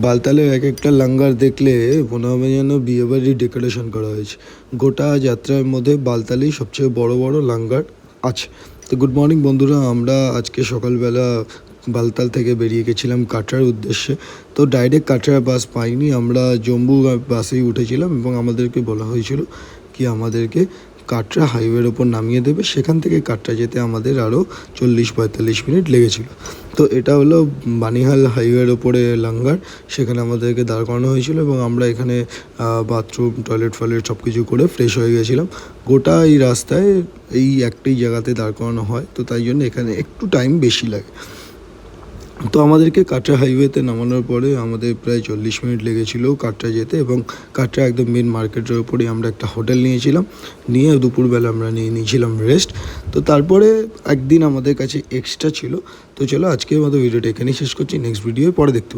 বালতালের এক একটা লাঙ্গার দেখলে মনে হবে যেন বিয়েবাড়ির ডেকোরেশন করা হয়েছে। গোটা যাত্রার মধ্যে বালতালেই সবচেয়ে বড় বড় লাঙ্গার আছে। তো গুড মর্নিং বন্ধুরা, আমরা আজকে সকালবেলা বালতাল থেকে বেরিয়ে গেছিলাম কাটরার উদ্দেশ্যে। তো ডাইরেক্ট কাটরা বাস পাইনি, আমরা জম্বু বাসেই উঠেছিলাম এবং আমাদেরকে বলা হয়েছিল কি আমাদেরকে কাটরা হাইওয়ের ওপর নামিয়ে দেবে। সেখান থেকে কাটরা যেতে আমাদের আরও 40-45 মিনিট লেগেছিল। তো এটা হলো বানিহাল হাইওয়ের ওপরে লাঙ্গার, সেখানে আমাদেরকে দাঁড় করানো হয়েছিল এবং আমরা এখানে বাথরুম টয়লেট সব কিছু করে ফ্রেশ হয়ে গেছিলাম। গোটা এই রাস্তায় এই একটাই জায়গাতে দাঁড় করানো হয়, তো তাই জন্য এখানে একটু টাইম বেশি লাগে। তো আমাদেরকে কাটরা হাইওয়েতে নামানোর পরে আমাদের প্রায় 40 মিনিট লেগেছিল কাটরা যেতে, এবং কাটরা একদম মেন মার্কেটের ওপরেই আমরা একটা হোটেল নিয়েছিলাম। নিয়ে দুপুরবেলা আমরা নিয়েছিলাম রেস্ট। তো তারপরে একদিন আমাদের কাছে এক্সট্রা ছিল। তো চলো আজকের মতো ভিডিওটা এখানেই শেষ করছি, নেক্সট ভিডিও পরে দেখতে